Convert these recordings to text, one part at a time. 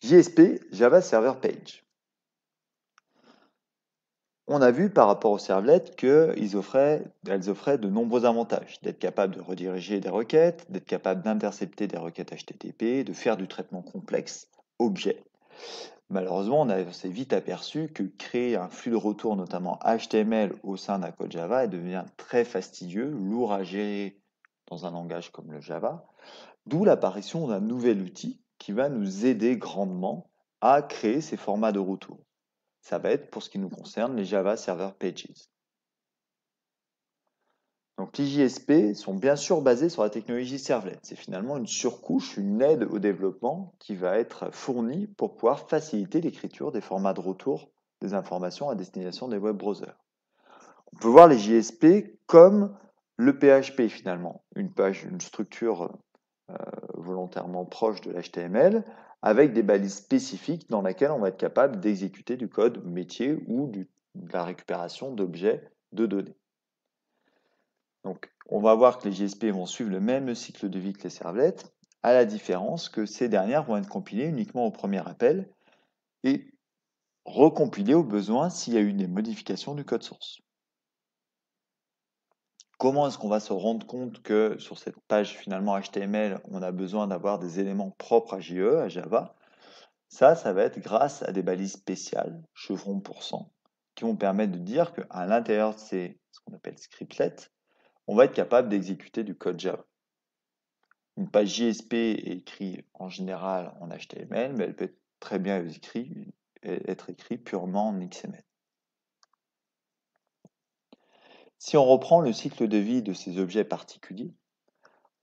JSP, Java Server Page. On a vu par rapport aux servlets qu'elles offraient de nombreux avantages, d'être capable de rediriger des requêtes, d'être capable d'intercepter des requêtes HTTP, de faire du traitement complexe objet. Malheureusement, on s'est vite aperçu que créer un flux de retour, notamment HTML, au sein d'un code Java, devient très fastidieux, lourd à gérer dans un langage comme le Java, d'où l'apparition d'un nouvel outil qui va nous aider grandement à créer ces formats de retour. Ça va être, pour ce qui nous concerne, les Java Server Pages. Donc les JSP sont bien sûr basés sur la technologie servlet. C'est finalement une surcouche, une aide au développement qui va être fournie pour pouvoir faciliter l'écriture des formats de retour des informations à destination des web browsers. On peut voir les JSP comme le PHP finalement, une structure volontairement proche de l'HTML avec des balises spécifiques dans lesquelles on va être capable d'exécuter du code métier ou de la récupération d'objets de données. Donc, on va voir que les JSP vont suivre le même cycle de vie que les servlets, à la différence que ces dernières vont être compilées uniquement au premier appel et recompilées au besoin s'il y a eu des modifications du code source. Comment est-ce qu'on va se rendre compte que sur cette page finalement HTML, on a besoin d'avoir des éléments propres à JE, à Java? Ça va être grâce à des balises spéciales, chevrons %, qui vont permettre de dire qu'à l'intérieur de ce qu'on appelle scriptlets, on va être capable d'exécuter du code Java. Une page JSP est écrite en général en HTML, mais elle peut très bien être écrite purement en XML. Si on reprend le cycle de vie de ces objets particuliers,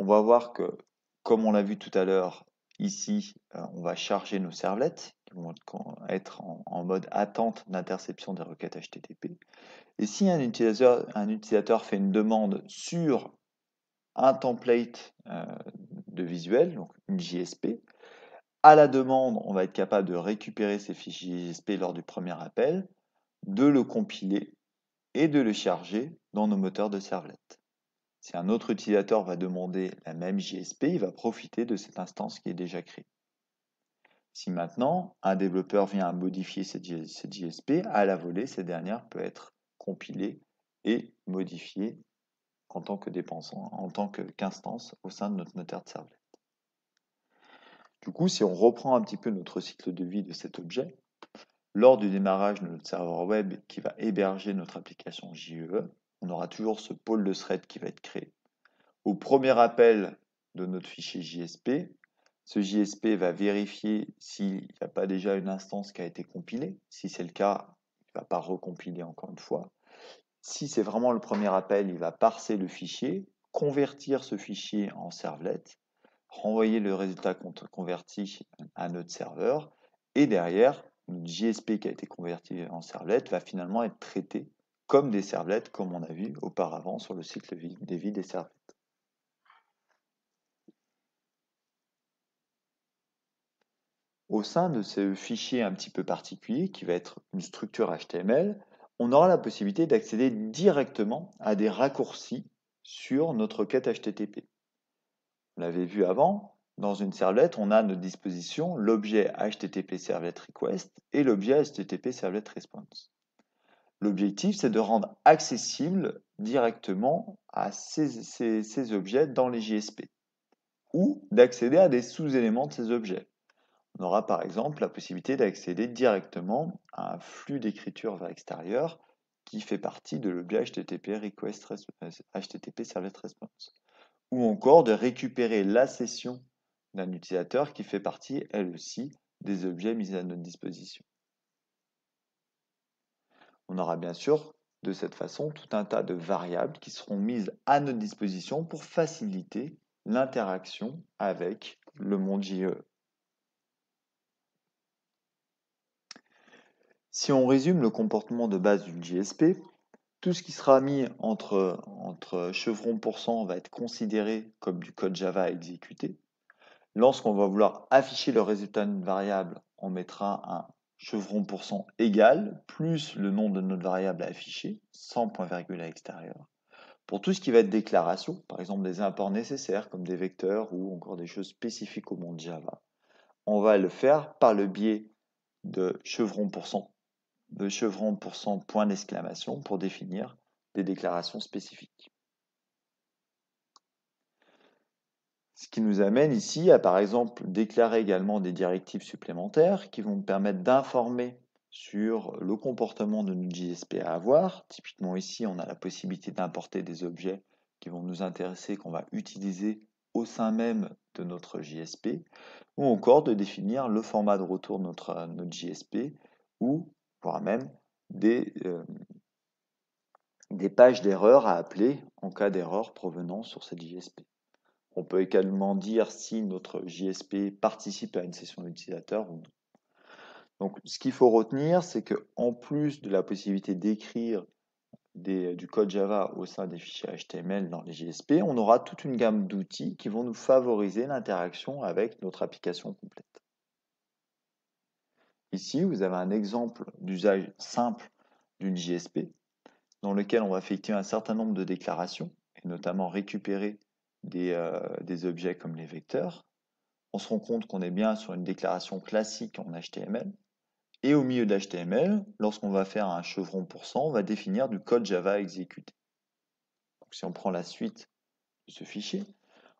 on va voir que, comme on l'a vu tout à l'heure, ici, on va charger nos servlets qui vont être en mode attente d'interception des requêtes HTTP. Et si un utilisateur fait une demande sur un template de visuel, donc une JSP, à la demande, on va être capable de récupérer ces fichiers JSP lors du premier appel, de le compiler et de le charger dans nos moteurs de servlet. Si un autre utilisateur va demander la même JSP, il va profiter de cette instance qui est déjà créée. Si maintenant un développeur vient à modifier cette JSP, à la volée, cette dernière peut être compilée et modifiée en tant qu'instance au sein de notre moteur de servlet. Du coup, si on reprend un petit peu notre cycle de vie de cet objet, lors du démarrage de notre serveur web qui va héberger notre application JEE, on aura toujours ce pôle de thread qui va être créé. Au premier appel de notre fichier JSP, ce JSP va vérifier s'il n'y a pas déjà une instance qui a été compilée. Si c'est le cas, il ne va pas recompiler encore une fois. Si c'est vraiment le premier appel, il va parser le fichier, convertir ce fichier en servlet, renvoyer le résultat converti à notre serveur, et derrière, notre JSP qui a été converti en servlet va finalement être traité comme des servlets, comme on a vu auparavant sur le cycle de vie des servlets. Au sein de ce fichier un petit peu particulier, qui va être une structure HTML, on aura la possibilité d'accéder directement à des raccourcis sur notre requête HTTP. On l'avait vu avant, dans une servlet, on a à notre disposition l'objet HTTP Servlet Request et l'objet HTTP Servlet Response. L'objectif, c'est de rendre accessible directement à ces objets dans les JSP ou d'accéder à des sous-éléments de ces objets. On aura par exemple la possibilité d'accéder directement à un flux d'écriture vers l'extérieur qui fait partie de l'objet HTTP Servlet Response, ou encore de récupérer la session d'un utilisateur qui fait partie, elle aussi, des objets mis à notre disposition. On aura bien sûr, de cette façon, tout un tas de variables qui seront mises à notre disposition pour faciliter l'interaction avec le monde JE. Si on résume le comportement de base d'une JSP, tout ce qui sera mis entre chevrons % va être considéré comme du code Java à exécuter. Lorsqu'on va vouloir afficher le résultat d'une variable, on mettra un chevron % égal plus le nom de notre variable à afficher, sans point virgule à l'extérieur. Pour tout ce qui va être déclaration, par exemple des imports nécessaires comme des vecteurs ou encore des choses spécifiques au monde Java, on va le faire par le biais de chevron point d'exclamation pour définir des déclarations spécifiques. Ce qui nous amène ici à, par exemple, déclarer également des directives supplémentaires qui vont nous permettre d'informer sur le comportement de notre JSP à avoir. Typiquement ici, on a la possibilité d'importer des objets qui vont nous intéresser, qu'on va utiliser au sein même de notre JSP, ou encore de définir le format de retour de notre JSP, ou voire même des pages d'erreur à appeler en cas d'erreur provenant sur cette JSP. On peut également dire si notre JSP participe à une session d'utilisateur ou non. Donc, ce qu'il faut retenir, c'est qu'en plus de la possibilité d'écrire du code Java au sein des fichiers HTML dans les JSP, on aura toute une gamme d'outils qui vont nous favoriser l'interaction avec notre application complète. Ici, vous avez un exemple d'usage simple d'une JSP dans lequel on va effectuer un certain nombre de déclarations et notamment récupérer des objets comme les vecteurs. On se rend compte qu'on est bien sur une déclaration classique en HTML. Et au milieu d'HTML, lorsqu'on va faire un chevron %, on va définir du code Java exécuté. Donc, si on prend la suite de ce fichier,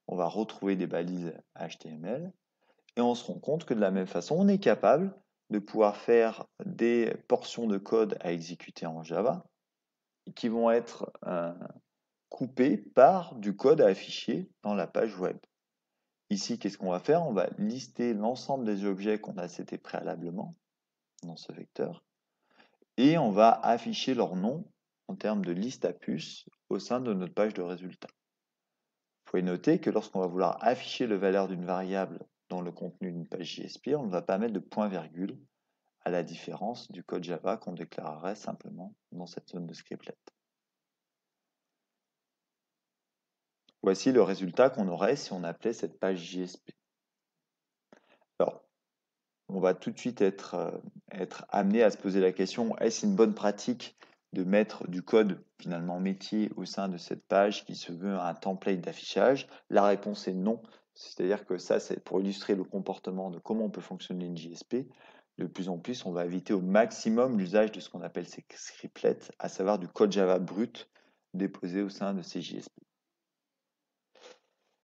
on va retrouver des balises HTML et on se rend compte que de la même façon, on est capable de pouvoir faire des portions de code à exécuter en Java qui vont être coupées par du code à afficher dans la page web. Ici, qu'est-ce qu'on va faire? On va lister l'ensemble des objets qu'on a cités préalablement dans ce vecteur et on va afficher leur nom en termes de liste à puces au sein de notre page de résultats. Vous pouvez noter que lorsqu'on va vouloir afficher la valeur d'une variable dans le contenu d'une page JSP, on ne va pas mettre de point-virgule à la différence du code Java qu'on déclarerait simplement dans cette zone de scriptlet. Voici le résultat qu'on aurait si on appelait cette page JSP. Alors, on va tout de suite être amené à se poser la question, est-ce une bonne pratique de mettre du code finalement métier au sein de cette page qui se veut un template d'affichage? La réponse est non. C'est-à-dire que ça, c'est pour illustrer le comportement de comment on peut fonctionner une JSP. De plus en plus, on va éviter au maximum l'usage de ce qu'on appelle ces scriptlets, à savoir du code Java brut déposé au sein de ces JSP.